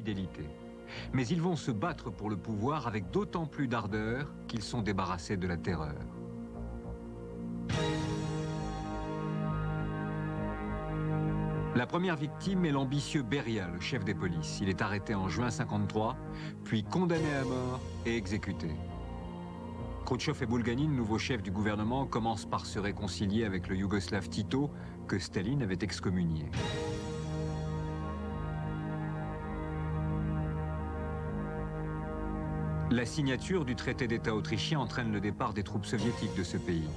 fidélité. Mais ils vont se battre pour le pouvoir avec d'autant plus d'ardeur qu'ils sont débarrassés de la terreur. La première victime est l'ambitieux Beria, le chef des polices. Il est arrêté en juin 1953, puis condamné à mort et exécuté. Khrouchtchev et Boulganin, nouveaux chefs du gouvernement, commencent par se réconcilier avec le Yougoslave Tito, que Staline avait excommunié. La signature du traité d'État autrichien entraîne le départ des troupes soviétiques de ce pays.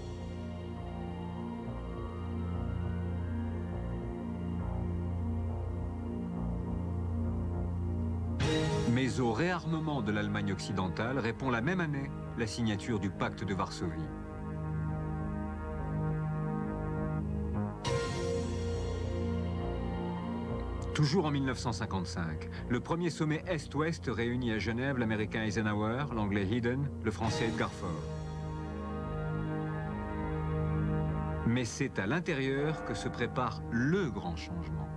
Mais au réarmement de l'Allemagne occidentale répond la même année la signature du pacte de Varsovie. Toujours en 1955, le premier sommet Est-Ouest réunit à Genève l'Américain Eisenhower, l'Anglais Eden, le Français Edgar Faure. Mais c'est à l'intérieur que se prépare le grand changement.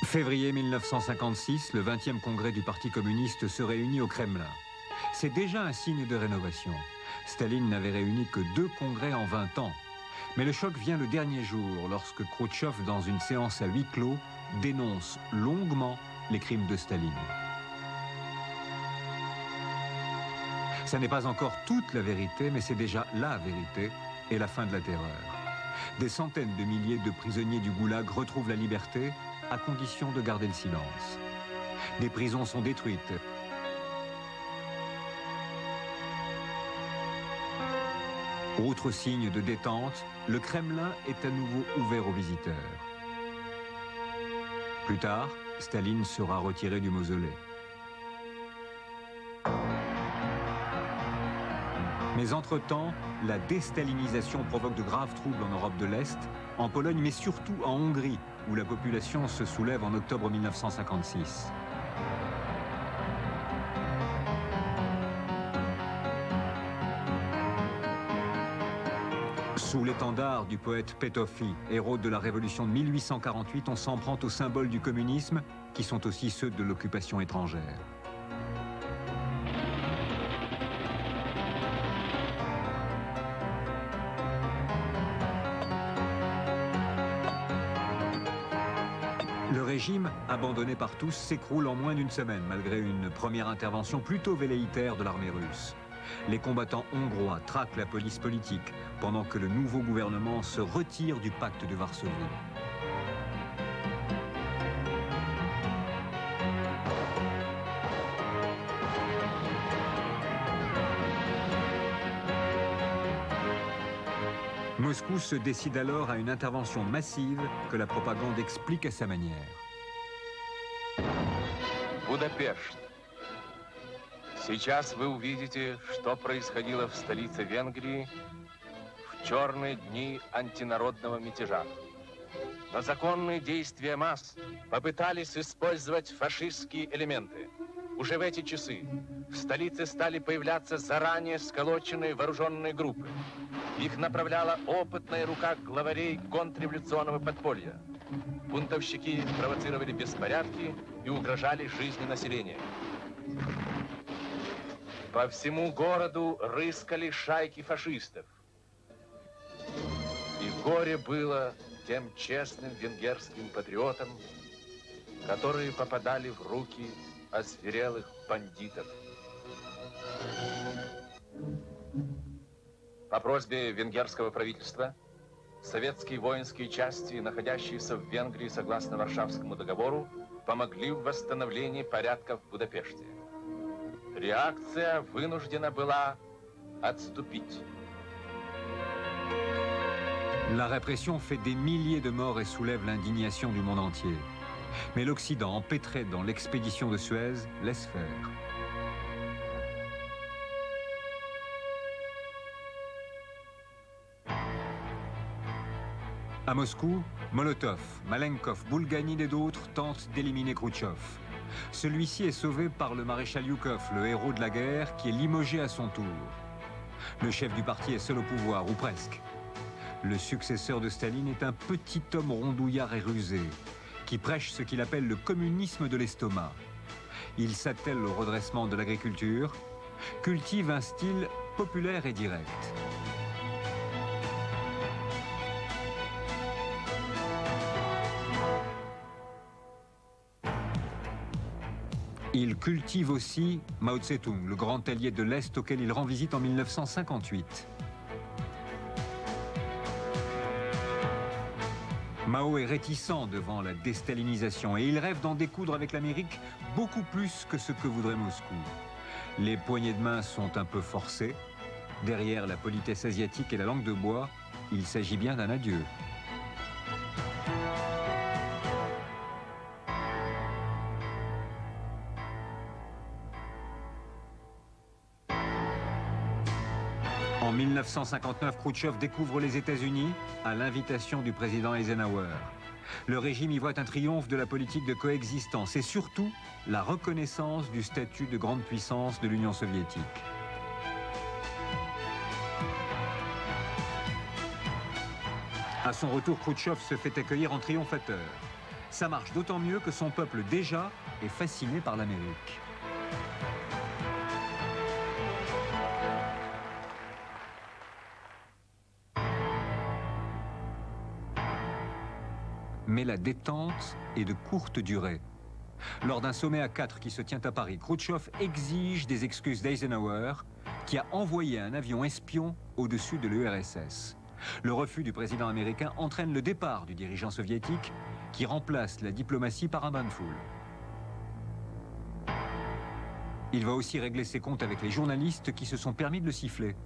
Février 1956, le 20e congrès du Parti communiste se réunit au Kremlin. C'est déjà un signe de rénovation. Staline n'avait réuni que 2 congrès en 20 ans. Mais le choc vient le dernier jour, lorsque Khrouchtchev, dans une séance à huis clos, dénonce longuement les crimes de Staline. Ça n'est pas encore toute la vérité, mais c'est déjà la vérité et la fin de la terreur. Des centaines de milliers de prisonniers du goulag retrouvent la liberté, à condition de garder le silence. Des prisons sont détruites. Autre signe de détente, le Kremlin est à nouveau ouvert aux visiteurs. Plus tard, Staline sera retiré du mausolée. Mais entre-temps, la déstalinisation provoque de graves troubles en Europe de l'Est, en Pologne, mais surtout en Hongrie, où la population se soulève en octobre 1956. Sous l'étendard du poète Pétofi, héros de la révolution de 1848, on s'en prend aux symboles du communisme, qui sont aussi ceux de l'occupation étrangère. Le régime, abandonné par tous, s'écroule en moins d'une semaine, malgré une première intervention plutôt velléitaire de l'armée russe. Les combattants hongrois traquent la police politique, pendant que le nouveau gouvernement se retire du pacte de Varsovie. Moscou se décide alors à une intervention massive que la propagande explique à sa manière. Будапешт. Сейчас вы увидите, что происходило в столице Венгрии в черные дни антинародного мятежа. Но законные действия масс попытались использовать фашистские элементы. Уже в эти часы в столице стали появляться заранее сколоченные вооруженные группы. Их направляла опытная рука главарей контрреволюционного подполья. Бунтовщики провоцировали беспорядки и угрожали жизни населения. По всему городу рыскали шайки фашистов. И горе было тем честным венгерским патриотам, которые попадали в руки озверелых бандитов. По просьбе венгерского правительства советские воинские части, находящиеся в Венгрии согласно Варшавскому договору, помогли в восстановлении порядка в Будапеште. Реакция vânujдена была отступить. La répression fait des milliers de morts et soulève l'indignation du monde entier. Mais l'Occident, empêtré dans l'expédition de Suez, laisse faire. À Moscou, Molotov, Malenkov, Boulganine et d'autres tentent d'éliminer Khrouchtchev. Celui-ci est sauvé par le maréchal Youkov, le héros de la guerre, qui est limogé à son tour. Le chef du parti est seul au pouvoir, ou presque. Le successeur de Staline est un petit homme rondouillard et rusé, qui prêche ce qu'il appelle le communisme de l'estomac. Il s'attelle au redressement de l'agriculture, cultive un style populaire et direct. Il cultive aussi Mao Tse-tung, le grand allié de l'Est auquel il rend visite en 1958. Mao est réticent devant la déstalinisation et il rêve d'en découdre avec l'Amérique beaucoup plus que ce que voudrait Moscou. Les poignées de main sont un peu forcées. Derrière la politesse asiatique et la langue de bois, il s'agit bien d'un adieu. En 1959, Khrouchtchev découvre les États-Unis à l'invitation du président Eisenhower. Le régime y voit un triomphe de la politique de coexistence et surtout la reconnaissance du statut de grande puissance de l'Union soviétique. À son retour, Khrouchtchev se fait accueillir en triomphateur. Ça marche d'autant mieux que son peuple déjà est fasciné par l'Amérique. Mais la détente est de courte durée. Lors d'un sommet à 4 qui se tient à Paris, Khrouchtchev exige des excuses d'Eisenhower, qui a envoyé un avion espion au-dessus de l'URSS. Le refus du président américain entraîne le départ du dirigeant soviétique, qui remplace la diplomatie par un bain de foule. Il va aussi régler ses comptes avec les journalistes qui se sont permis de le siffler.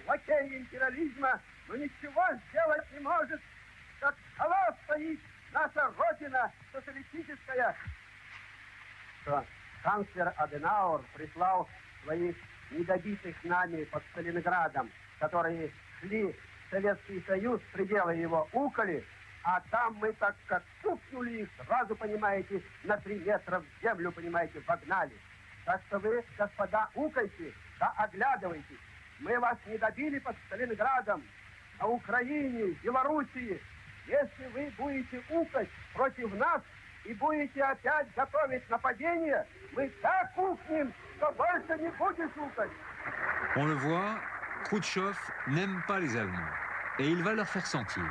Лакей империализма, но ничего сделать не может. Какова стоит наша Родина социалистическая? Что канцлер Аденауэр прислал своих недобитых нами под Сталинградом, которые шли в Советский Союз, пределы его уколи, а там мы так как стукнули их, сразу, понимаете, на 3 метра в землю, понимаете, вогнали. Так что вы, господа, укайте, да оглядывайтесь. Мы вас не добили под Сталинградом, на Украине, Белоруссии. Если вы будете укать против нас и будете опять готовить нападение, мы так укнем, что больше не будешь укать. On le voit, Khrouchtchev n'aime pas les Allemands et il va leur faire sentir.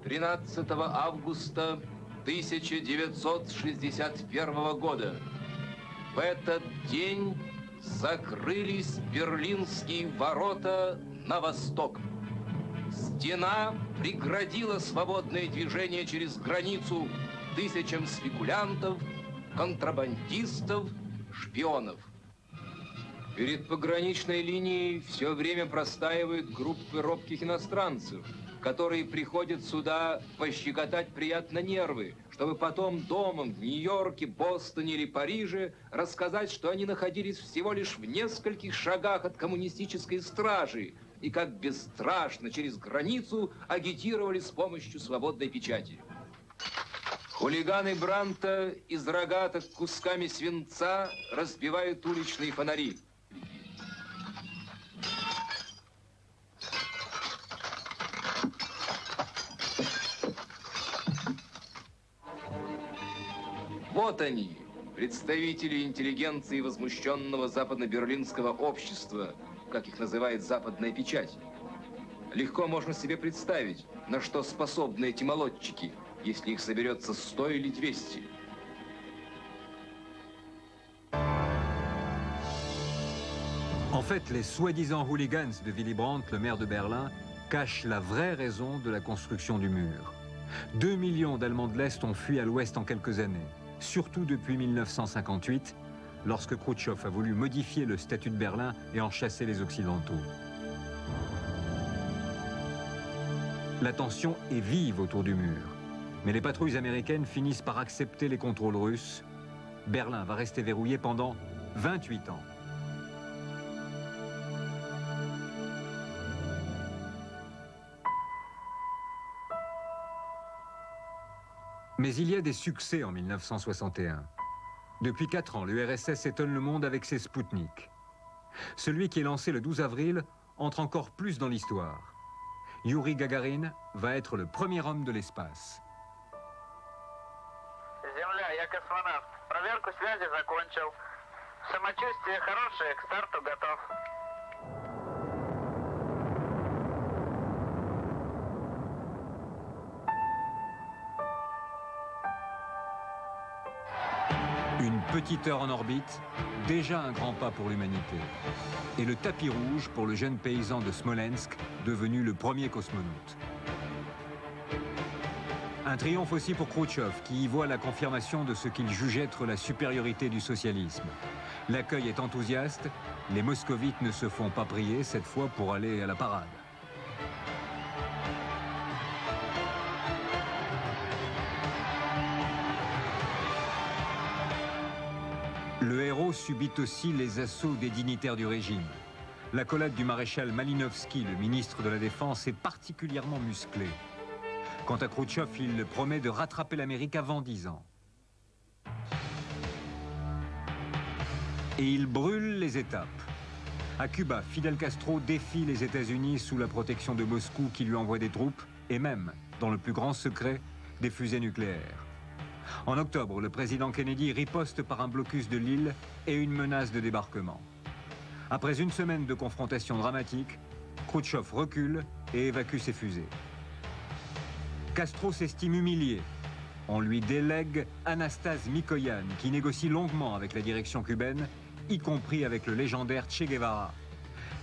13 августа 1961 года. В этот день закрылись Берлинские ворота на восток. Стена преградила свободное движение через границу тысячам спекулянтов, контрабандистов, шпионов. Перед пограничной линией все время простаивают группы робких иностранцев, которые приходят сюда пощекотать приятно нервы, чтобы потом домом в Нью-Йорке, Бостоне или Париже рассказать, что они находились всего лишь в нескольких шагах от коммунистической стражи и как бесстрашно через границу агитировали с помощью свободной печати. Хулиганы Бранта из рогаток кусками свинца разбивают уличные фонари. Вот они, представители интеллигенции возмущенного западно-берлинского общества, как их называет западная печать. Легко можно себе представить, на что способны эти молодчики, если их соберется 100 или 200. En fait, les soi-disant hooligans de Willy Brandt, le maire de Berlin, cachent la vraie raison de la construction du mur. 2 millions d'Allemands de l'Est ont fui à l'Ouest en quelques années, surtout depuis 1958, lorsque Khrouchtchev a voulu modifier le statut de Berlin et en chasser les Occidentaux. La tension est vive autour du mur, mais les patrouilles américaines finissent par accepter les contrôles russes. Berlin va rester verrouillé pendant 28 ans. Mais il y a des succès en 1961. Depuis 4 ans, l'URSS étonne le monde avec ses Spoutnik. Celui qui est lancé le 12 avril entre encore plus dans l'histoire. Yuri Gagarin va être le premier homme de l'espace. Земля, я космонавт. Проверку связи закончил. Самочувствие хорошее, к старту готов. Une petite heure en orbite, déjà un grand pas pour l'humanité. Et le tapis rouge pour le jeune paysan de Smolensk, devenu le premier cosmonaute. Un triomphe aussi pour Khrouchtchev, qui y voit la confirmation de ce qu'il juge être la supériorité du socialisme. L'accueil est enthousiaste, les moscovites ne se font pas prier cette fois pour aller à la parade. Le héros subit aussi les assauts des dignitaires du régime. L'accolade du maréchal Malinovski, le ministre de la Défense, est particulièrement musclée. Quant à Khrouchtchev, il promet de rattraper l'Amérique avant 10 ans. Et il brûle les étapes. À Cuba, Fidel Castro défie les États-Unis sous la protection de Moscou qui lui envoie des troupes et même, dans le plus grand secret, des fusées nucléaires. En octobre, le président Kennedy riposte par un blocus de l'île et une menace de débarquement. Après une semaine de confrontation dramatique, Khrouchtchev recule et évacue ses fusées. Castro s'estime humilié. On lui délègue Anastase Mikoyan, qui négocie longuement avec la direction cubaine, y compris avec le légendaire Che Guevara.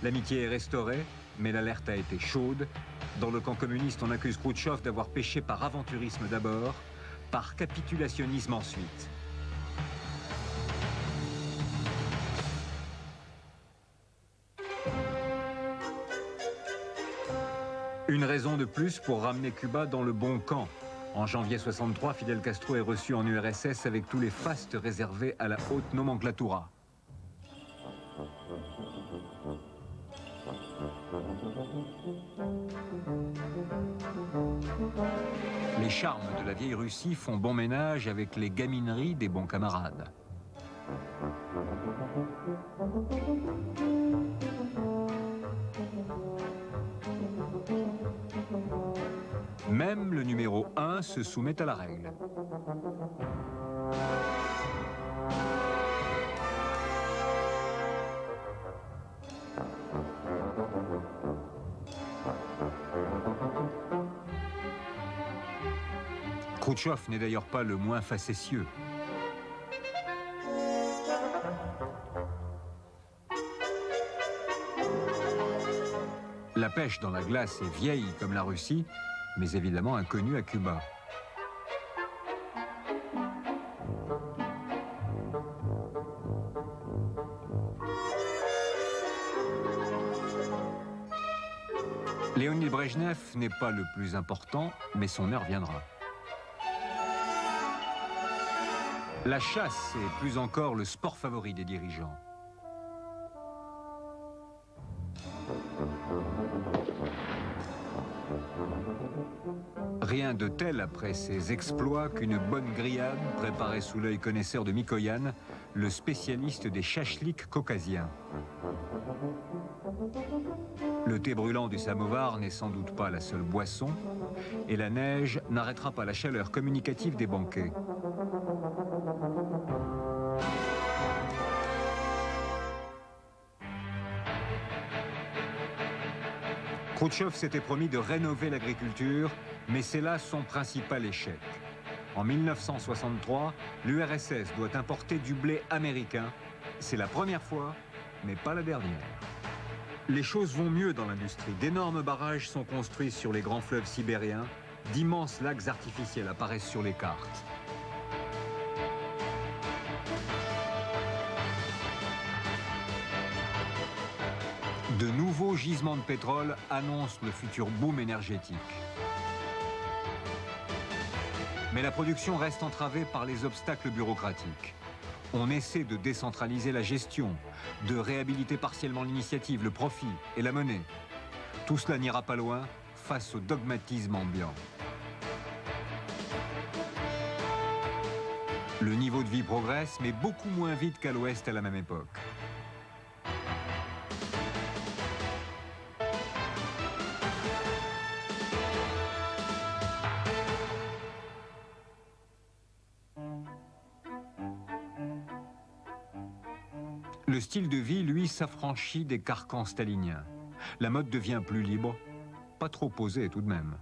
L'amitié est restaurée, mais l'alerte a été chaude. Dans le camp communiste, on accuse Khrouchtchev d'avoir péché par aventurisme d'abord, par capitulationnisme ensuite. Une raison de plus pour ramener Cuba dans le bon camp. En janvier 63, Fidel Castro est reçu en URSS avec tous les fastes réservés à la haute nomenclatura. Les charmes de la vieille Russie font bon ménage avec les gamineries des bons camarades. Même le numéro 1 se soumet à la règle. Khrouchtchev n'est d'ailleurs pas le moins facétieux. La pêche dans la glace est vieille comme la Russie, mais évidemment inconnue à Cuba. Brejnev n'est pas le plus important, mais son heure viendra. La chasse est plus encore le sport favori des dirigeants. Rien de tel après ses exploits qu'une bonne grillade préparée sous l'œil connaisseur de Mikoyan, le spécialiste des chachliks caucasiens. Le thé brûlant du samovar n'est sans doute pas la seule boisson, et la neige n'arrêtera pas la chaleur communicative des banquets. Khrouchtchev s'était promis de rénover l'agriculture, mais c'est là son principal échec. En 1963, l'URSS doit importer du blé américain. C'est la première fois, mais pas la dernière. Les choses vont mieux dans l'industrie. D'énormes barrages sont construits sur les grands fleuves sibériens. D'immenses lacs artificiels apparaissent sur les cartes. De nouveaux gisements de pétrole annoncent le futur boom énergétique. Mais la production reste entravée par les obstacles bureaucratiques. On essaie de décentraliser la gestion, de réhabiliter partiellement l'initiative, le profit et la monnaie. Tout cela n'ira pas loin face au dogmatisme ambiant. Le niveau de vie progresse, mais beaucoup moins vite qu'à l'Ouest à la même époque. Le style de vie, lui, s'affranchit des carcans staliniens. La mode devient plus libre, pas trop posée tout de même.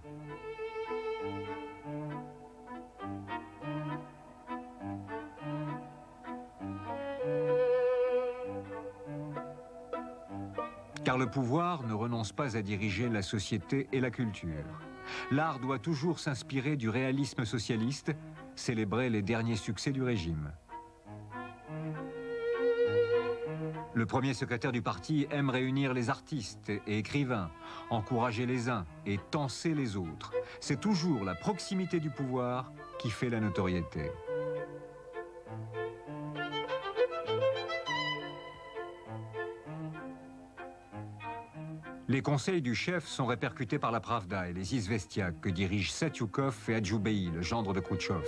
Car le pouvoir ne renonce pas à diriger la société et la culture. L'art doit toujours s'inspirer du réalisme socialiste, célébrer les derniers succès du régime. Le premier secrétaire du parti aime réunir les artistes et écrivains, encourager les uns et tancer les autres. C'est toujours la proximité du pouvoir qui fait la notoriété. Les conseils du chef sont répercutés par la Pravda et les Izvestia que dirigent Satyukov et Adjoubei, le gendre de Khrouchtchev.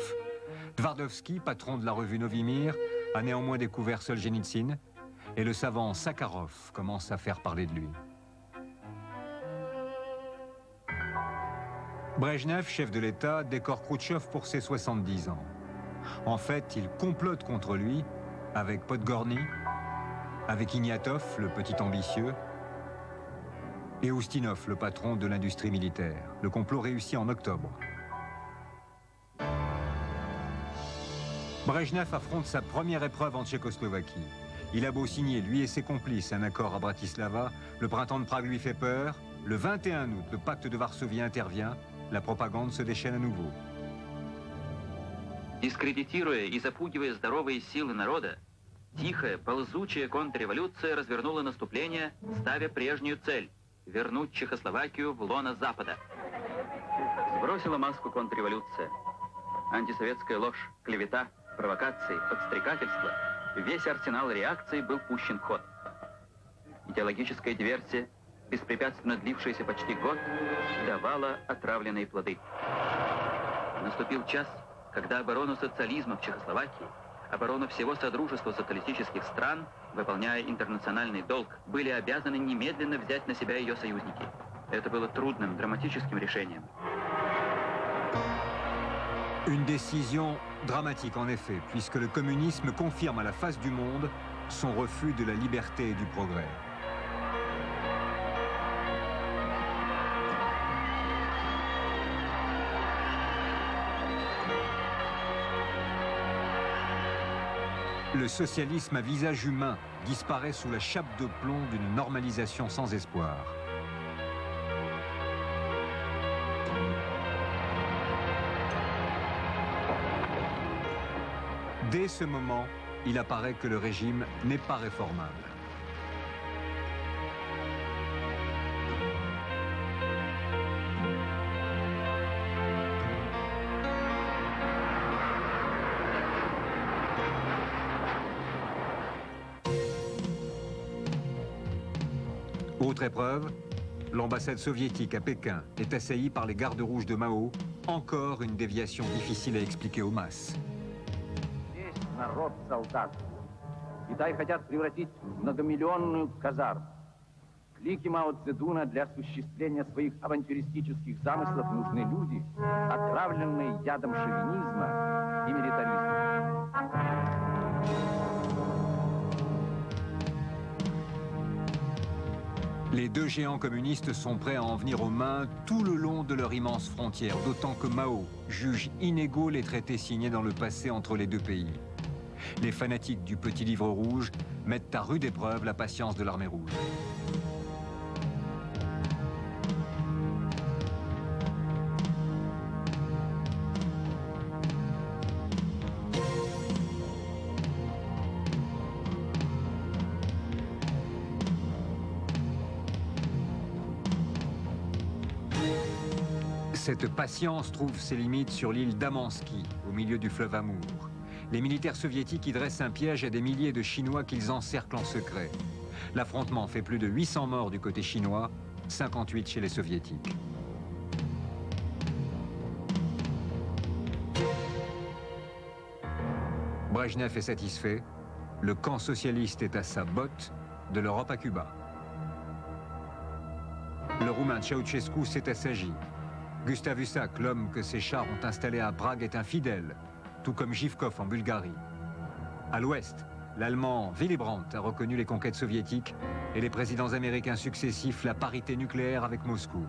Tvardovsky, patron de la revue Novimir, a néanmoins découvert Solzhenitsyn, et le savant Sakharov commence à faire parler de lui. Brejnev, chef de l'État, décore Khrouchtchev pour ses 70 ans. En fait, il complote contre lui avec Podgorny, avec Ignatov, le petit ambitieux, et Oustinov, le patron de l'industrie militaire. Le complot réussit en octobre. Brejnev affronte sa première épreuve en Tchécoslovaquie. Il a beau signer, lui et ses complices, un accord à Bratislava, le printemps de Prague lui fait peur. Le 21 août, le pacte de Varsovie intervient. La propagande se déchaîne à nouveau. Дискредитируя и запугивая здоровые силы народа, тихая, ползучая контрреволюция развернула наступление, ставя прежнюю цель – вернуть Чехословакию в лоно Запада. Сбросила маску контрреволюция. Антисоветская ложь, клевета, провокации, подстрекательство – весь арсенал реакции был пущен в ход. Идеологическая диверсия, беспрепятственно длившаяся почти год, давала отравленные плоды. Наступил час, когда оборону социализма в Чехословакии, оборону всего Содружества социалистических стран, выполняя интернациональный долг, были обязаны немедленно взять на себя ее союзники. Это было трудным, драматическим решением. Une décision dramatique en effet, puisque le communisme confirme à la face du monde son refus de la liberté et du progrès. Le socialisme à visage humain disparaît sous la chape de plomb d'une normalisation sans espoir. Dès ce moment, il apparaît que le régime n'est pas réformable. Autre épreuve, l'ambassade soviétique à Pékin est assaillie par les gardes rouges de Mao, encore une déviation difficile à expliquer aux masses. Весь народ солдат. Китай хотят превратить в многомиллионную казарму. Клики Мао Цзэдуна для осуществления своих авантюристических замыслов нужны люди, отравленные ядом шовинизма и милитаризма. Les deux géants communistes sont prêts à en venir aux mains tout le long de leur immense frontière, d'autant que Mao juge inégaux les traités signés dans le passé entre les deux pays. Les fanatiques du Petit Livre Rouge mettent à rude épreuve la patience de l'Armée rouge. Cette patience trouve ses limites sur l'île d'Amansky, au milieu du fleuve Amour. Les militaires soviétiques y dressent un piège à des milliers de Chinois qu'ils encerclent en secret. L'affrontement fait plus de 800 morts du côté chinois, 58 chez les soviétiques. Brejnev est satisfait. Le camp socialiste est à sa botte, de l'Europe à Cuba. Le Roumain Ceausescu s'est assagi. Gustav Husak, l'homme que ses chars ont installé à Prague, est infidèle, tout comme Zhivkov en Bulgarie. À l'ouest, l'Allemand Willy Brandt a reconnu les conquêtes soviétiques et les présidents américains successifs la parité nucléaire avec Moscou.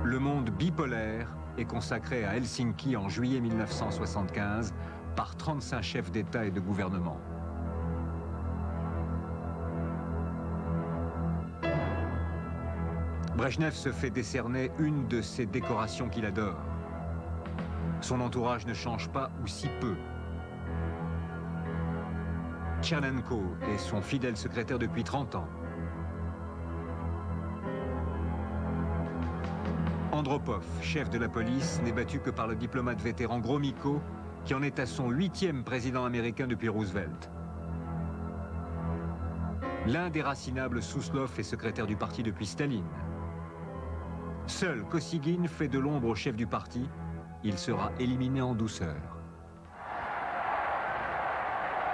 Le monde bipolaire est consacré à Helsinki en juillet 1975 par 35 chefs d'État et de gouvernement. Brejnev se fait décerner une de ces décorations qu'il adore. Son entourage ne change pas ou si peu. Tchernenko est son fidèle secrétaire depuis 30 ans. Andropov, chef de la police, n'est battu que par le diplomate vétéran Gromyko, qui en est à son 8e président américain depuis Roosevelt. L'indéracinable Souslov est secrétaire du parti depuis Staline. Seul Kosygin fait de l'ombre au chef du parti. Il sera éliminé en douceur.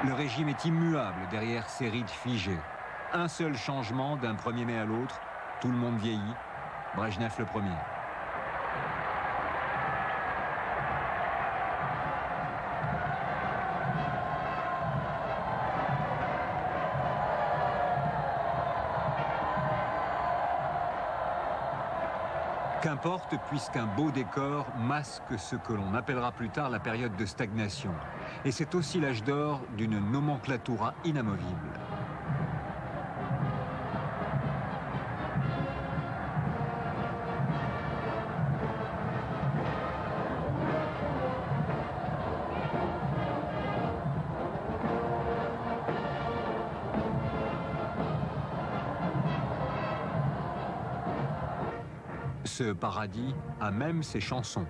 Le régime est immuable derrière ses rides figées. Un seul changement d'un 1er mai à l'autre. Tout le monde vieillit. Brejnev le premier. Qu'importe, puisqu'un beau décor masque ce que l'on appellera plus tard la période de stagnation. Et c'est aussi l'âge d'or d'une nomenclatura inamovible. Ce paradis a même ses chansons.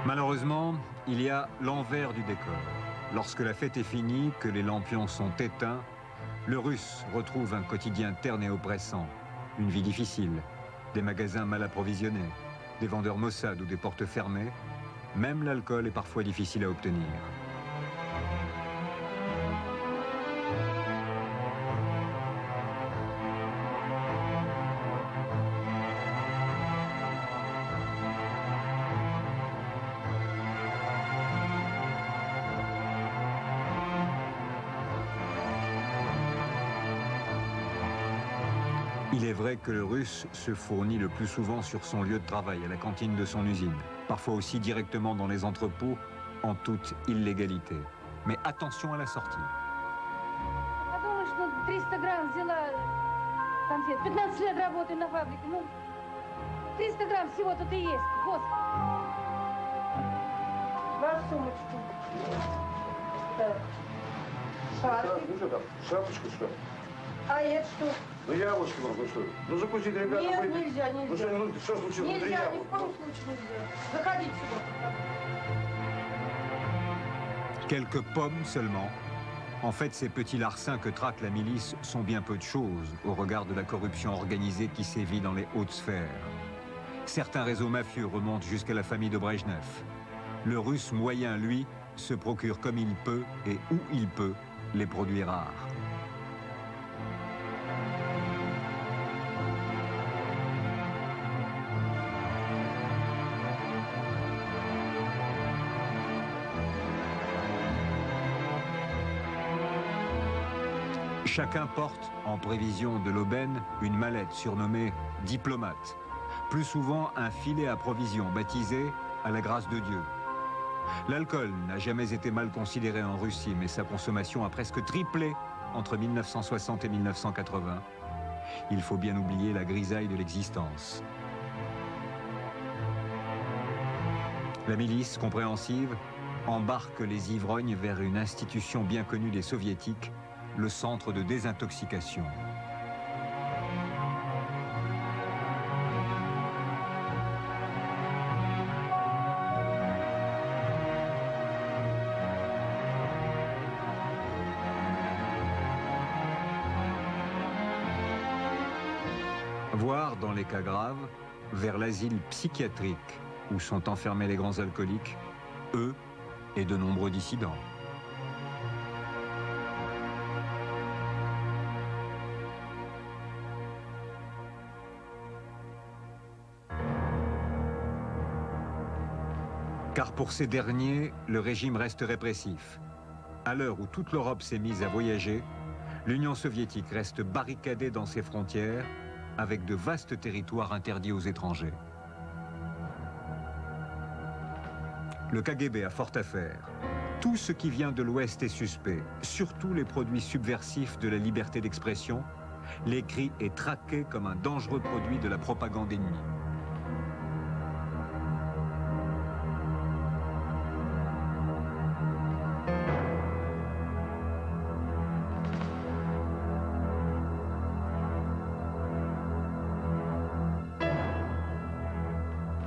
Malheureusement, il y a l'envers du décor. Lorsque la fête est finie, que les lampions sont éteints, le Russe retrouve un quotidien terne et oppressant, une vie difficile, des magasins mal approvisionnés, des vendeurs maussades ou des portes fermées. Même l'alcool est parfois difficile à obtenir. Il est vrai que le Russe se fournit le plus souvent sur son lieu de travail, à la cantine de son usine, parfois aussi directement dans les entrepôts, en toute illégalité. Mais attention à la sortie. Подумаешь, ну 300 грамм взяла конфет. 15 лет работаю на фабрике. Ну, 300 грамм всего тут и есть. Господи. Вашу сумочку. Так. Шарфик. Ну что там, шапочку что? А это что? Ну яблочко, ну что? Ну запустить ребята. Нет, выйти. нельзя, нельзя. Ну что, ну что случилось? Внутри Нельзя, ни яблоко. в коем случае нельзя. Заходите сюда. Quelques pommes seulement. En fait, ces petits larcins que traque la milice sont bien peu de choses au regard de la corruption organisée qui sévit dans les hautes sphères. Certains réseaux mafieux remontent jusqu'à la famille de Brejnev. Le Russe moyen, lui, se procure comme il peut et où il peut les produits rares. Chacun porte, en prévision de l'aubaine, une mallette surnommée « diplomate », plus souvent un filet à provisions baptisé « à la grâce de Dieu ». L'alcool n'a jamais été mal considéré en Russie, mais sa consommation a presque triplé entre 1960 et 1980. Il faut bien oublier la grisaille de l'existence. La milice, compréhensive, embarque les ivrognes vers une institution bien connue des soviétiques, le centre de désintoxication. Voire, dans les cas graves, vers l'asile psychiatrique où sont enfermés les grands alcooliques, eux et de nombreux dissidents. Car pour ces derniers, le régime reste répressif. À l'heure où toute l'Europe s'est mise à voyager, l'Union soviétique reste barricadée dans ses frontières avec de vastes territoires interdits aux étrangers. Le KGB a fort à faire. Tout ce qui vient de l'Ouest est suspect, surtout les produits subversifs de la liberté d'expression, l'écrit est traqué comme un dangereux produit de la propagande ennemie.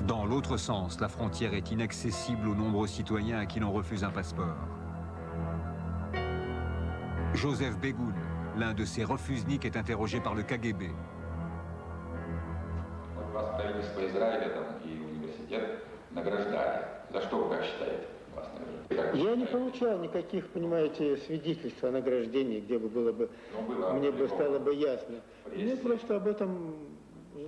Dans l'autre sens, la frontière est inaccessible aux nombreux citoyens à qui l'on refuse un passeport. Joseph Begun, l'un de ces refusniks, est interrogé par le KGB. Вас правительство Израиля и университет награждали. За что вы как считаете? Я не получал никаких, понимаете, свидетельств о награждении, где бы было бы, мне бы стало бы ясно. Мне просто об этом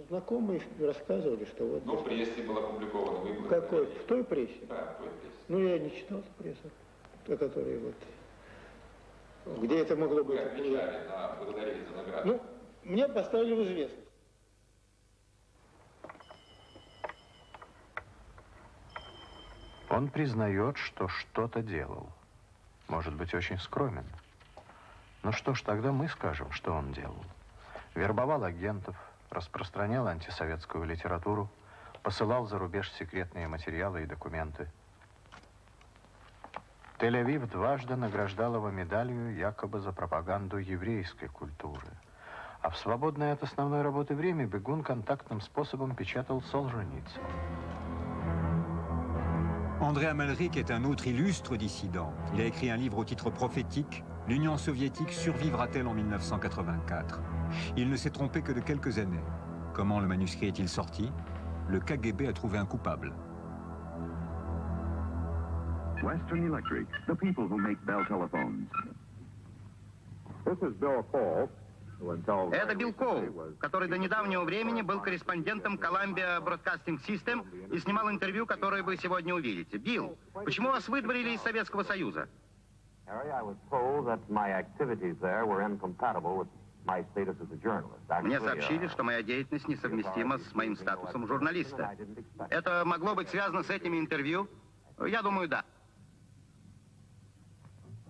знакомые рассказывали, что вот... Ну, в прессе был опубликован выбор. Какой? В той прессе? Да, в той прессе. Ну, я не читал прессу, о которой вот... Где это могло быть? Вы отвечали на благодарение за награду. Ну, мне поставили в известность. Он признает, что что-то делал. Может быть, очень скромен. Ну что ж, тогда мы скажем, что он делал. Вербовал агентов, распространял антисоветскую литературу, посылал за рубеж секретные материалы и документы. Тель-Авив дважды награждал его медалью якобы за пропаганду еврейской культуры. А в свободное от основной работы время Бегун контактным способом печатал Солженицына. André Amalrik est un autre illustre dissident. Il a écrit un livre au titre prophétique, « L'Union soviétique survivra-t-elle en 1984 ?» Il ne s'est trompé que de quelques années. Comment le manuscrit est-il sorti? Le KGB a trouvé un coupable. Western Electric, the people who make Bell telephones. This is Bill Cole. Это Билл Коул, который до недавнего времени был корреспондентом Columbia Broadcasting System и снимал интервью, которое вы сегодня увидите. Билл, почему вас выдворили из Советского Союза? Harry, I was told that my activities there were incompatible with Мне сообщили, что моя деятельность несовместима с моим статусом журналиста. Это могло быть связано с этими интервью? Я думаю, да.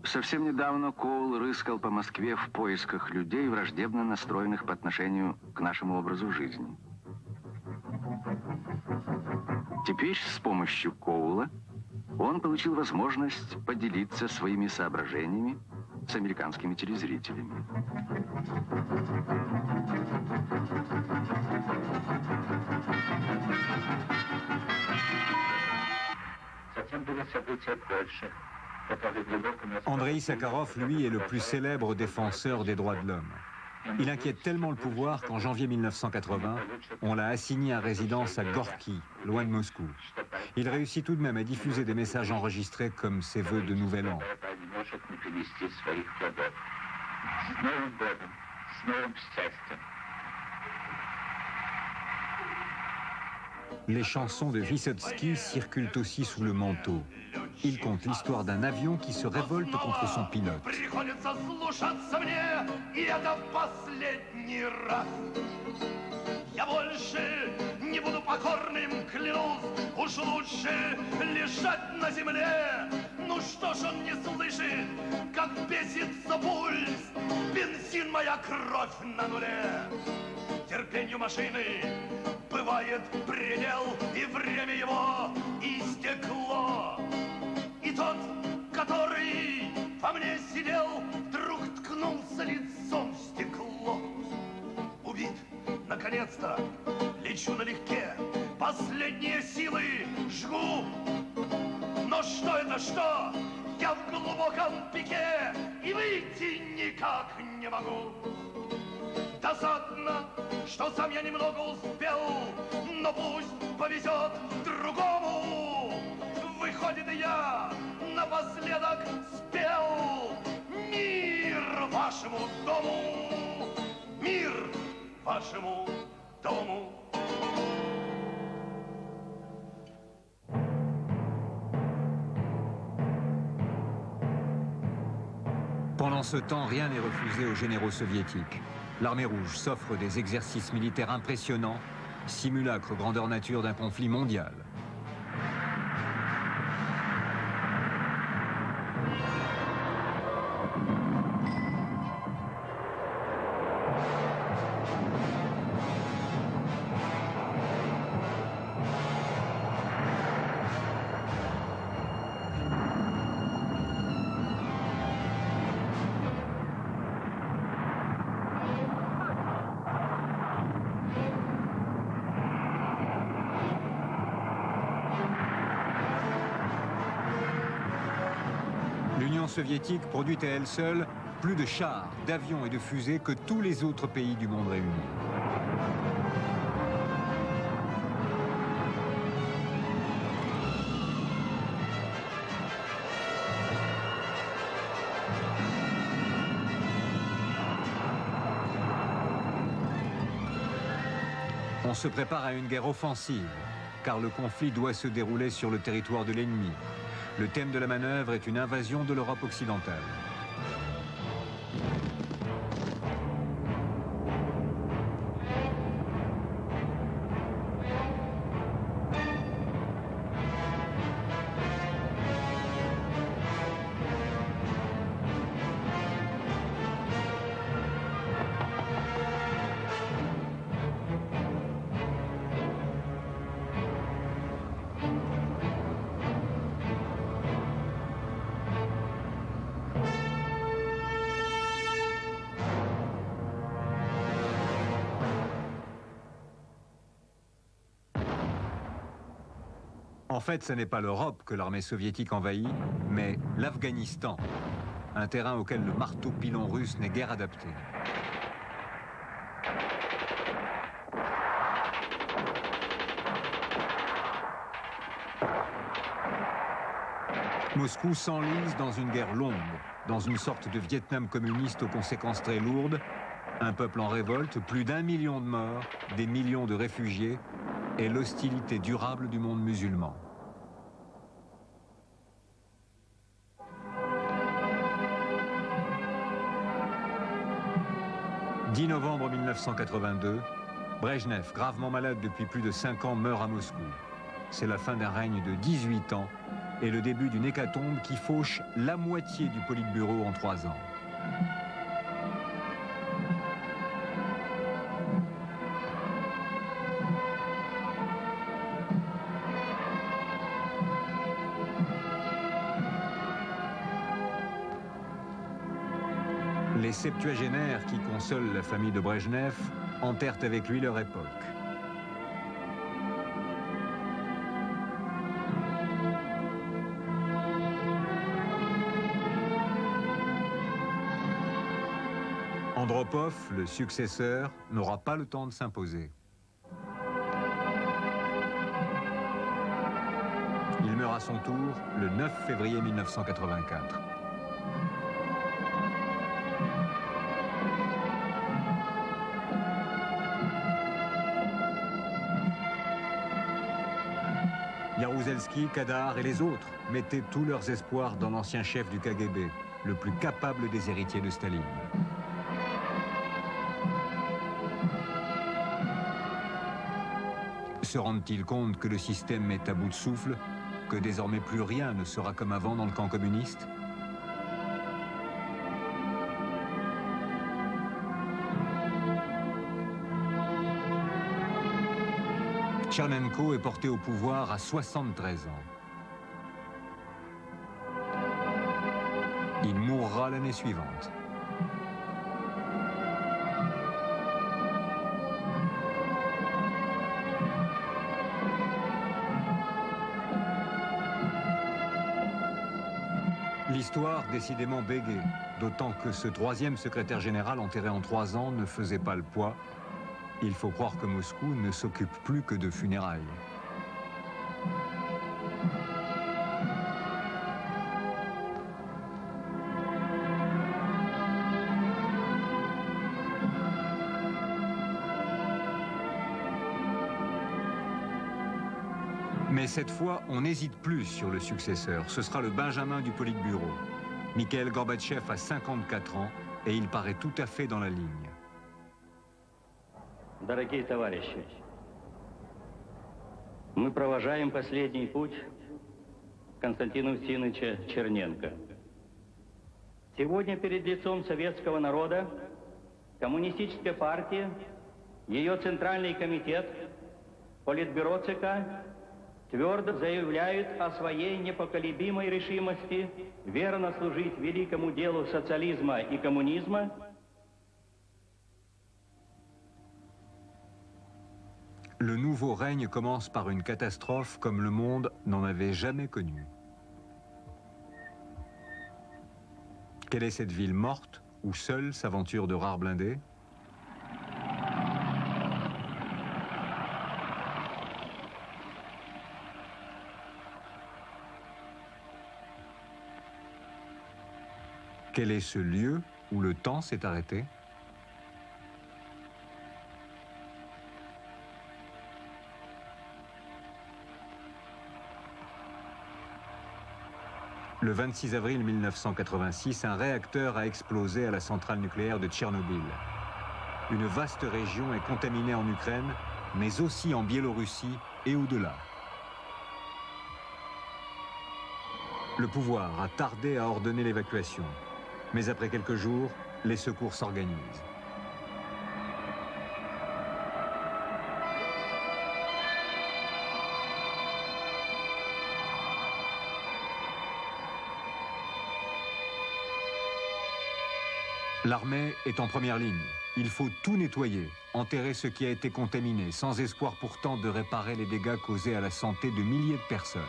Совсем недавно Коул рыскал по Москве в поисках людей, враждебно настроенных по отношению к нашему образу жизни. Теперь с помощью Коула он получил возможность поделиться своими соображениями с американскими телезрителями. Andreï Sakharov, lui, est le plus célèbre défenseur des droits de l'homme. Il inquiète tellement le pouvoir qu'en janvier 1980, on l'a assigné à résidence à Gorky, loin de Moscou. Il réussit tout de même à diffuser des messages enregistrés comme ses vœux de Nouvel An. Les chansons de Vysotsky circulent aussi sous le manteau. Il compte l'histoire d'un avion qui se révolte contre son pilote. Я больше не буду покорным, клянусь, уж лучше лежать на земле. Ну что ж он не слышит, как бесится пульс, бензин моя кровь на нуле. Терпению машины бывает предел, и время его истекло. И тот, который по мне сидел, вдруг ткнулся лицом в стекло. Убит. Наконец-то лечу налегке, последние силы жгу. Но что это, что? Я в глубоком пике и выйти никак не могу. Досадно, что сам я немного успел, но пусть повезет другому. Выходит, я напоследок спел мир вашему дому, мир вашему дому. Pendant ce temps, rien n'est refusé aux généraux soviétiques. L'armée rouge s'offre des exercices militaires impressionnants, simulacre grandeur nature d'un conflit mondial. L'Union soviétique produit à elle seule plus de chars, d'avions et de fusées que tous les autres pays du monde réunis. On se prépare à une guerre offensive, car le conflit doit se dérouler sur le territoire de l'ennemi. Le thème de la manœuvre est une invasion de l'Europe occidentale. En fait, ce n'est pas l'Europe que l'armée soviétique envahit, mais l'Afghanistan, un terrain auquel le marteau-pilon russe n'est guère adapté. Moscou s'enlise dans une guerre longue, dans une sorte de Vietnam communiste aux conséquences très lourdes, un peuple en révolte, plus d'1 million de morts, des millions de réfugiés, et l'hostilité durable du monde musulman. 10 novembre 1982, Brejnev, gravement malade depuis plus de 5 ans, meurt à Moscou. C'est la fin d'un règne de 18 ans et le début d'une hécatombe qui fauche la moitié du Politburo en 3 ans. Les septuagénaires qui consolent la famille de Brejnev enterrent avec lui leur époque. Andropov, le successeur, n'aura pas le temps de s'imposer. Il meurt à son tour le 9 février 1984. Jaruzelski, Kadar et les autres mettaient tous leurs espoirs dans l'ancien chef du KGB, le plus capable des héritiers de Staline. Se rendent-ils compte que le système est à bout de souffle, que désormais plus rien ne sera comme avant dans le camp communiste ? Tchernenko est porté au pouvoir à 73 ans. Il mourra l'année suivante. L'histoire décidément bégayée, d'autant que ce troisième secrétaire général enterré en 3 ans ne faisait pas le poids. Il faut croire que Moscou ne s'occupe plus que de funérailles. Mais cette fois, on n'hésite plus sur le successeur. Ce sera le Benjamin du Politburo. Mikhail Gorbatchev a 54 ans et il paraît tout à fait dans la ligne. Дорогие товарищи, мы провожаем последний путь Константина Устиновича Черненко. Сегодня перед лицом советского народа Коммунистическая партия, ее Центральный комитет, Политбюро ЦК твердо заявляют о своей непоколебимой решимости верно служить великому делу социализма и коммунизма. Le nouveau règne commence par une catastrophe comme le monde n'en avait jamais connue. Quelle est cette ville morte où seule s'aventure de rares blindés ? Quel est ce lieu où le temps s'est arrêté ? Le 26 avril 1986, un réacteur a explosé à la centrale nucléaire de Tchernobyl. Une vaste région est contaminée en Ukraine, mais aussi en Biélorussie et au-delà. Le pouvoir a tardé à ordonner l'évacuation, mais après quelques jours, les secours s'organisent. L'armée est en première ligne. Il faut tout nettoyer, enterrer ce qui a été contaminé, sans espoir pourtant de réparer les dégâts causés à la santé de milliers de personnes.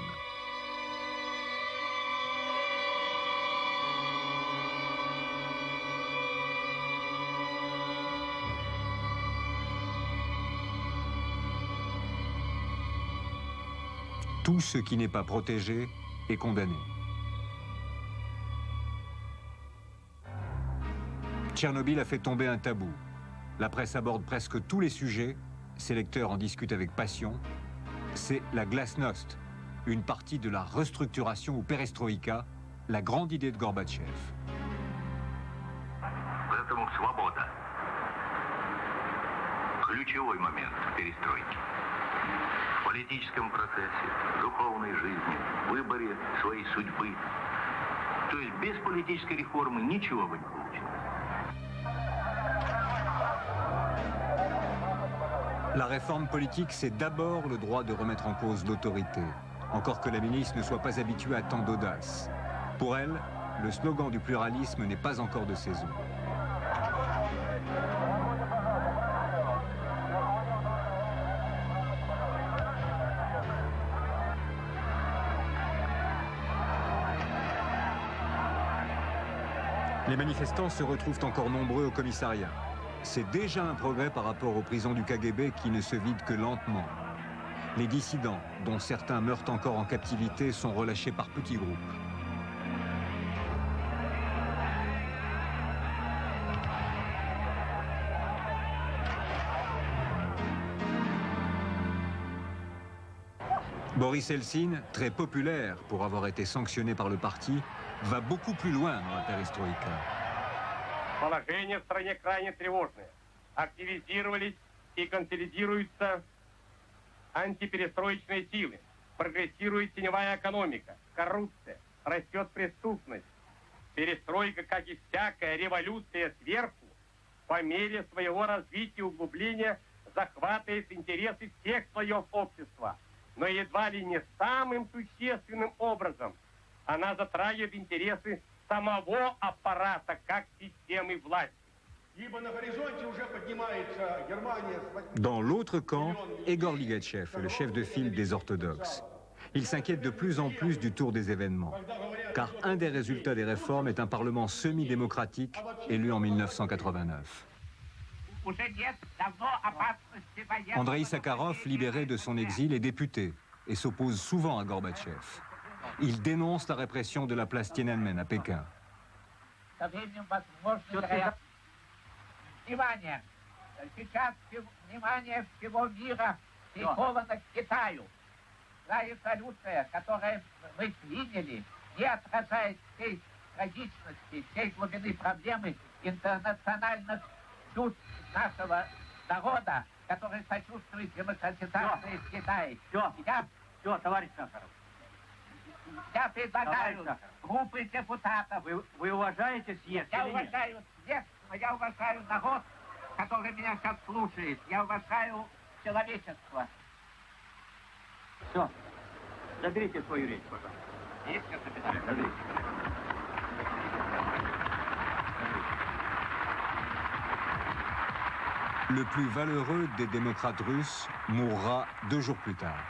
Tout ce qui n'est pas protégé est condamné. Tchernobyl a fait tomber un tabou. La presse aborde presque tous les sujets, ses lecteurs en discutent avec passion. C'est la glasnost, une partie de la restructuration ou perestroïka, la grande idée de Gorbatchev. Поэтому свобода. ключевой момент перестройки. В политическом процессе, духовной жизни, выборе своей судьбы. То есть без политической реформы ничего бы не получилось. La réforme politique, c'est d'abord le droit de remettre en cause l'autorité, encore que la milice ne soit pas habituée à tant d'audace. Pour elle, le slogan du pluralisme n'est pas encore de saison. Les manifestants se retrouvent encore nombreux au commissariat. C'est déjà un progrès par rapport aux prisons du KGB qui ne se vident que lentement. Les dissidents, dont certains meurent encore en captivité, sont relâchés par petits groupes. Boris Eltsine, très populaire pour avoir été sanctionné par le parti, va beaucoup plus loin dans la perestroïka. Положение в стране крайне тревожное. Активизировались и консолидируются антиперестроечные силы. Прогрессирует теневая экономика, коррупция, растет преступность. Перестройка, как и всякая революция сверху, по мере своего развития и углубления захватывает интересы всех слоев общества. Но едва ли не самым существенным образом она затрагивает интересы самого аппарата как системы власти. Dans l'autre camp, Egor Ligachev est le chef de file des orthodoxes. Il s'inquiète de plus en plus du tour des événements, car un des résultats des réformes est un parlement semi-démocratique élu en 1989. Andreï Sakharov, libéré de son exil, est député et s'oppose souvent à Gorbatchev. Il dénonce la répression de la place Tiananmen à Pékin. Внимание! Сейчас внимание всего мира приковано к Китаю. Та резолюция, которую мы приняли, не отражает всей трагичности, всей глубины проблемы интернациональных чувств нашего народа, который сочувствует демократизации в Китае. Все, товарищ Сахаров. Я предлагаю группы депутатов. Вы уважаете съезд? Я уважаю съезд, но я уважаю народ, который меня сейчас слушает. Я уважаю человечество. Все. Заберите свою речь, пожалуйста. Есть, капитан? Заберите. Le plus valeureux des démocrates russes mourra 2 jours plus tard.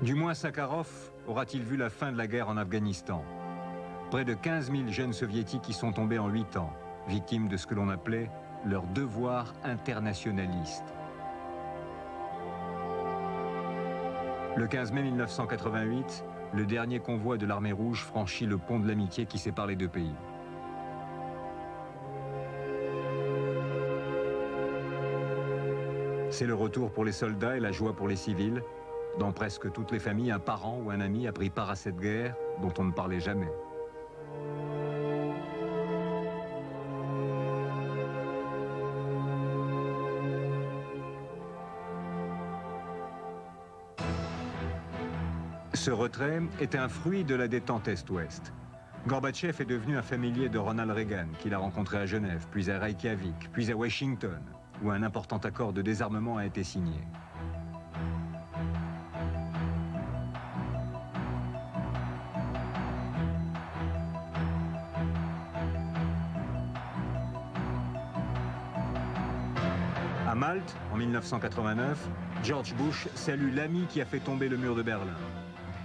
Du moins Sakharov aura-t-il vu la fin de la guerre en Afghanistan. Près de 15 000 jeunes soviétiques y sont tombés en 8 ans, victimes de ce que l'on appelait leur devoir internationaliste. Le 15 mai 1988, le dernier convoi de l'armée rouge franchit le pont de l'amitié qui sépare les deux pays. C'est le retour pour les soldats et la joie pour les civils. Dans presque toutes les familles, un parent ou un ami a pris part à cette guerre dont on ne parlait jamais. Ce retrait est un fruit de la détente Est-Ouest. Gorbatchev est devenu un familier de Ronald Reagan, qu'il a rencontré à Genève, puis à Reykjavik, puis à Washington, où un important accord de désarmement a été signé. À Malte, en 1989, George Bush salue l'ami qui a fait tomber le mur de Berlin.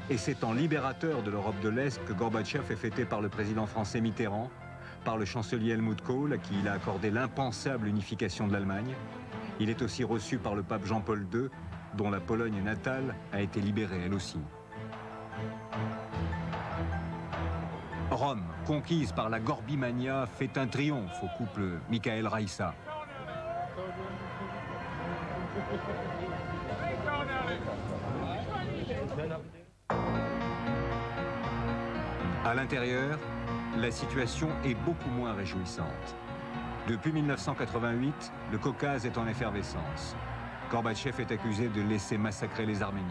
Et c'est en libérateur de l'Europe de l'Est que Gorbatchev est fêté par le président français Mitterrand, par le chancelier Helmut Kohl, à qui il a accordé l'impensable unification de l'Allemagne. Il est aussi reçu par le pape Jean-Paul II, dont la Pologne natale a été libérée elle aussi. Rome, conquise par la Gorbimania, fait un triomphe au couple Michael-Raïssa. À l'intérieur, la situation est beaucoup moins réjouissante. Depuis 1988, le Caucase est en effervescence. Gorbatchev est accusé de laisser massacrer les Arméniens.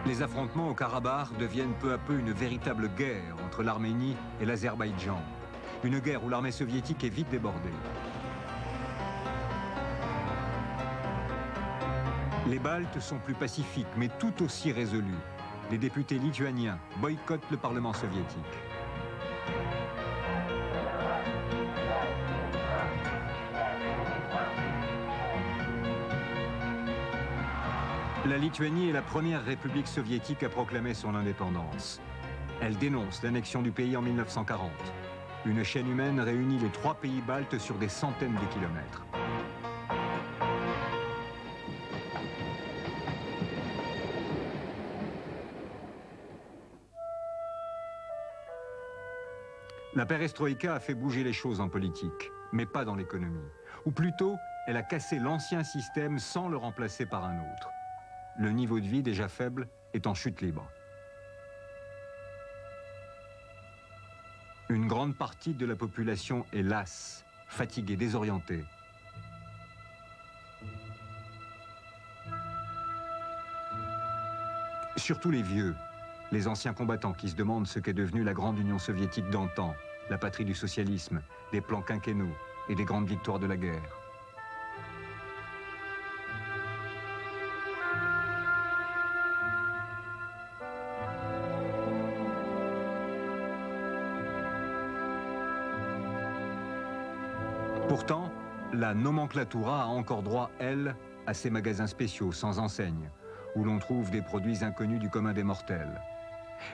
Les affrontements au Karabakh deviennent peu à peu une véritable guerre entre l'Arménie et l'Azerbaïdjan. Une guerre où l'armée soviétique est vite débordée. Les Baltes sont plus pacifiques, mais tout aussi résolus. Les députés lituaniens boycottent le Parlement soviétique. La Lituanie est la première république soviétique à proclamer son indépendance. Elle dénonce l'annexion du pays en 1940. Une chaîne humaine réunit les 3 pays baltes sur des centaines de kilomètres. La perestroïka a fait bouger les choses en politique, mais pas dans l'économie. Ou plutôt, elle a cassé l'ancien système sans le remplacer par un autre. Le niveau de vie, déjà faible, est en chute libre. Une grande partie de la population est lasse, fatiguée, désorientée. Surtout les vieux, les anciens combattants qui se demandent ce qu'est devenue la grande Union soviétique d'antan, la patrie du socialisme, des plans quinquennaux et des grandes victoires de la guerre. Pourtant, la nomenclatura a encore droit, elle, à ses magasins spéciaux sans enseigne, où l'on trouve des produits inconnus du commun des mortels.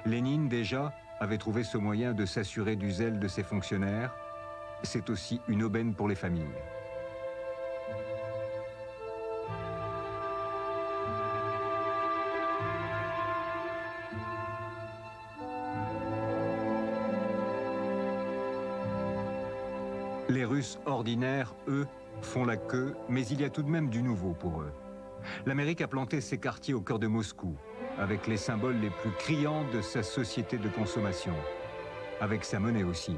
Lénine, déjà, avait trouvé ce moyen de s'assurer du zèle de ses fonctionnaires. C'est aussi une aubaine pour les familles. Les Russes ordinaires, eux, font la queue, mais il y a tout de même du nouveau pour eux. L'Amérique a planté ses quartiers au cœur de Moscou, avec les symboles les plus criants de sa société de consommation, avec sa monnaie aussi.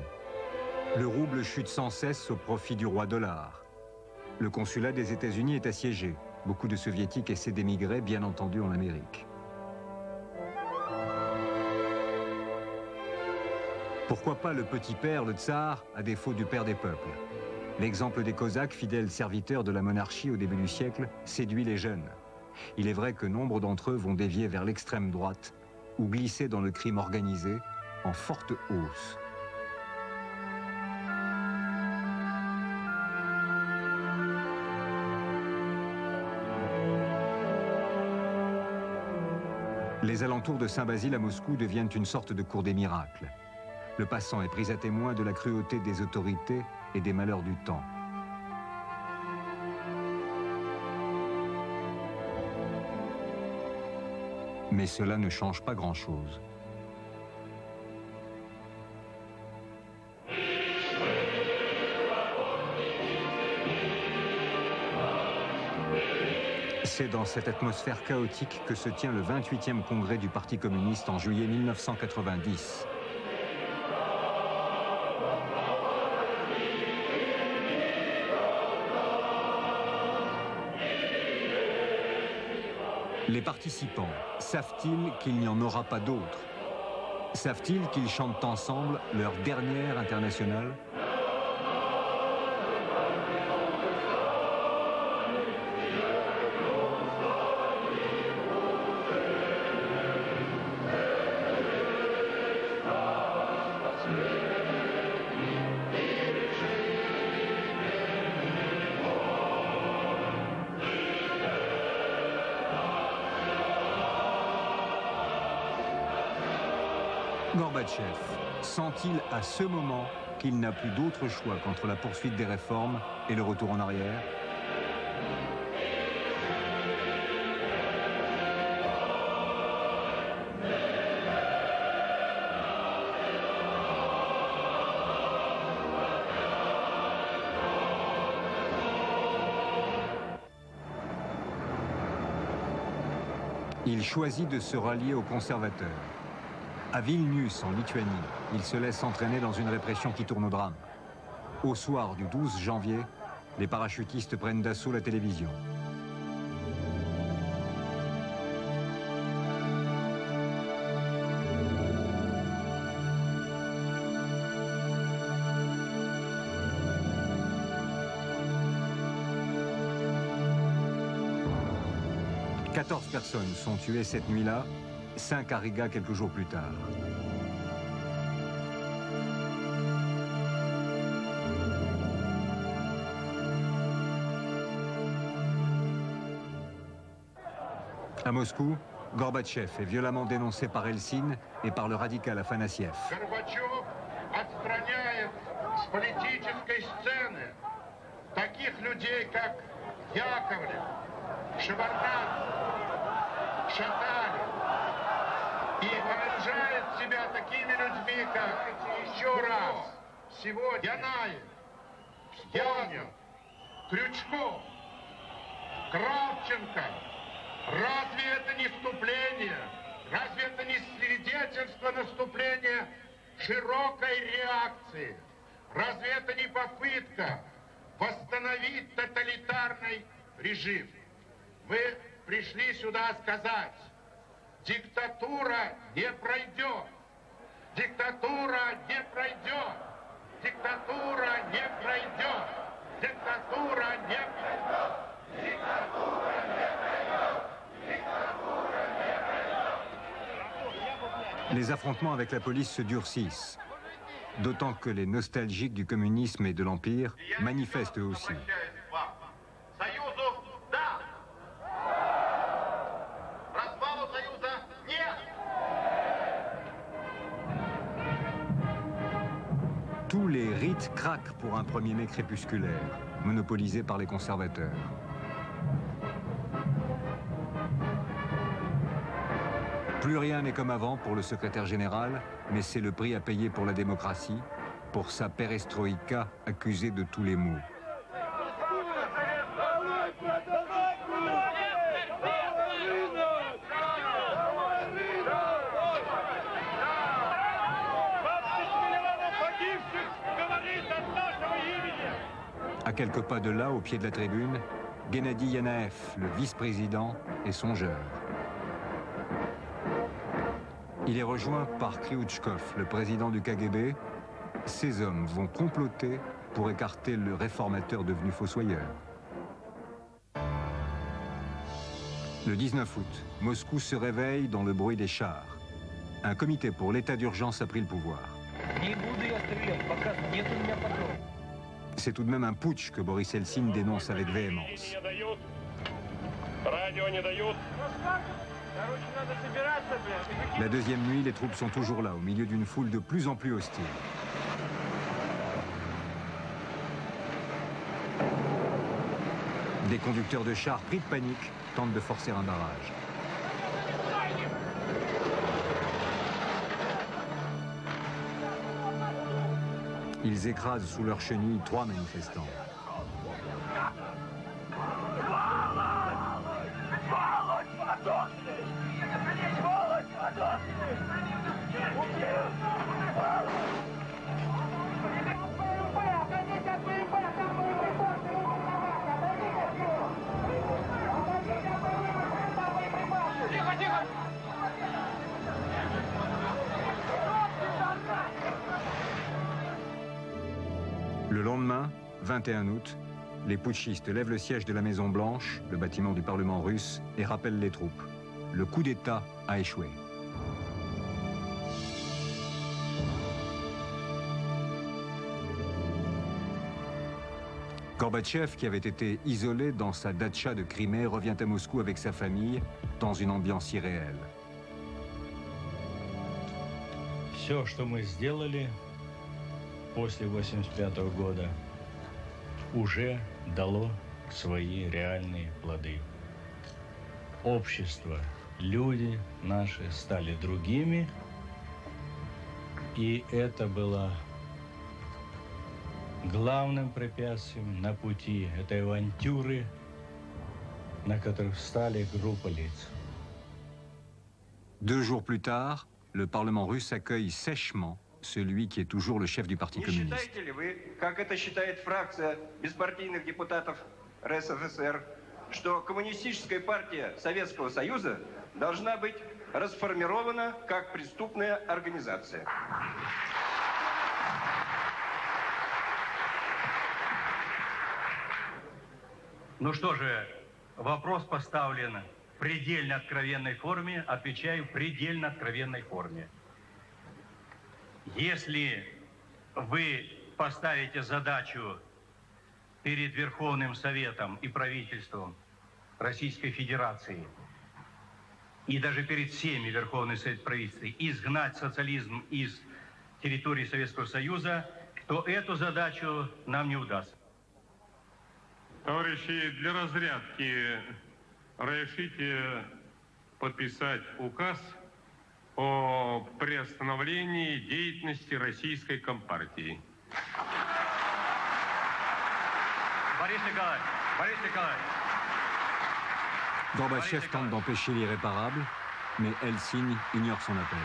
Le rouble chute sans cesse au profit du roi dollar. Le consulat des États-Unis est assiégé. Beaucoup de soviétiques essaient d'émigrer, bien entendu, en Amérique. Pourquoi pas le petit père, le tsar, à défaut du père des peuples? L'exemple des Cosaques, fidèles serviteurs de la monarchie au début du siècle, séduit les jeunes. Il est vrai que nombre d'entre eux vont dévier vers l'extrême droite ou glisser dans le crime organisé en forte hausse. Les alentours de Saint-Basile à Moscou deviennent une sorte de cour des miracles. Le passant est pris à témoin de la cruauté des autorités et des malheurs du temps. Mais cela ne change pas grand-chose. C'est dans cette atmosphère chaotique que se tient le 28e congrès du Parti communiste en juillet 1990. Les participants savent-ils qu'il n'y en aura pas d'autres? Savent-ils qu'ils chantent ensemble leur dernière internationale? Gorbatchev sent-il à ce moment qu'il n'a plus d'autre choix qu'entre la poursuite des réformes et le retour en arrière? Il choisit de se rallier aux conservateurs. À Vilnius, en Lituanie, il se laisse entraîner dans une répression qui tourne au drame. Au soir du 12 janvier, les parachutistes prennent d'assaut la télévision. « 14 personnes sont tuées cette nuit-là, 5 à Riga quelques jours plus tard. À Moscou, Gorbatchev est violemment dénoncé par Eltsine et par le radical Афанасьев. Горбачев отстраняет с политической сцены таких людей, как Яковлев, Шеварднадзе, Шаталин, и вооружает себя такими людьми, как еще раз сегодня Янаев, Янин, Крючков, Кравченко. Разве это не вступление? Разве это не свидетельство наступления широкой реакции? Разве это не попытка восстановить тоталитарный режим? Мы пришли сюда сказать, диктатура не пройдет, диктатура не пройдет, диктатура не пройдет, диктатура не пройдет, диктатура не пройдет. Les affrontements avec la police se durcissent, d'autant que les nostalgiques du communisme et de l'Empire manifestent eux aussi. Tous les rites craquent pour un 1er mai crépusculaire, monopolisé par les conservateurs. Plus rien n'est comme avant pour le secrétaire général, mais c'est le prix à payer pour la démocratie, pour sa perestroïka accusée de tous les maux. À quelques pas de là, au pied de la tribune, Gennady Yanaev, le vice-président, est songeur. Il est rejoint par Kriouchkov, le président du KGB. Ces hommes vont comploter pour écarter le réformateur devenu fossoyeur. Le 19 août, Moscou se réveille dans le bruit des chars. Un comité pour l'état d'urgence a pris le pouvoir. C'est tout de même un putsch que Boris Eltsine dénonce avec véhémence. La deuxième nuit, les troupes sont toujours là, au milieu d'une foule de plus en plus hostile. Des conducteurs de chars pris de panique tentent de forcer un barrage. Ils écrasent sous leurs chenilles 3 manifestants. Le lendemain, 21 août, les putschistes lèvent le siège de la Maison Blanche, le bâtiment du Parlement russe, et rappellent les troupes. Le coup d'État a échoué. Gorbatchev, qui avait été isolé dans sa datcha de Crimée, revient à Moscou avec sa famille, dans une ambiance irréelle. Все, что мы сделали после 1985 года, уже дало свои реальные плоды. Общество, люди наши стали другими, и это было главным препятствием на пути этой авантюры, на которой встали группа лиц. 2 jours plus tard, le Parlement russe accueille sèchement celui qui est toujours le chef du Parti communiste. Считаете ли вы, как это считает фракция беспартийных депутатов РСФСР, что Коммунистическая партия Советского Союза должна быть расформирована как преступная организация? Ну что же, вопрос поставлен в предельно откровенной форме, отвечаю в предельно откровенной форме. Если вы поставите задачу перед Верховным Советом и правительством Российской Федерации и даже перед всеми Верховным Советом правительством изгнать социализм из территории Советского Союза, то эту задачу нам не удастся. Товарищи, для разрядки разрешите подписать указ о приостановлении деятельности Российской Компартии. Борис Николаевич, Борис Николаевич. Gorbatchev tente d'empêcher l'irréparable, mais Helsinki ignore son appel.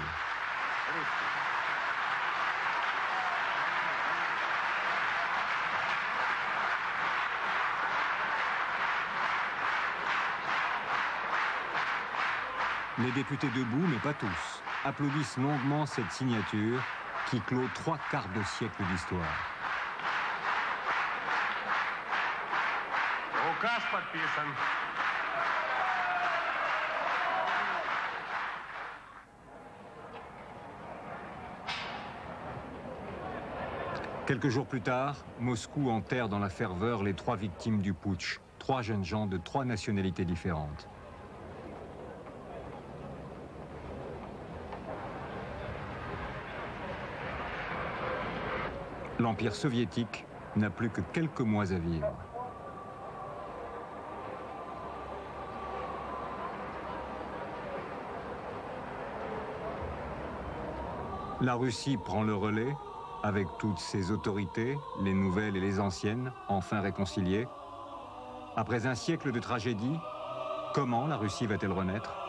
Les députés debout, mais pas tous, applaudissent longuement cette signature qui clôt 3/4 de siècle d'histoire. Указ подписан. Quelques jours plus tard, Moscou enterre dans la ferveur les 3 victimes du putsch, 3 jeunes gens de 3 nationalités différentes. L'Empire soviétique n'a plus que quelques mois à vivre. La Russie prend le relais avec toutes ses autorités, les nouvelles et les anciennes, enfin réconciliées. Après un siècle de tragédie, comment la Russie va-t-elle renaître ?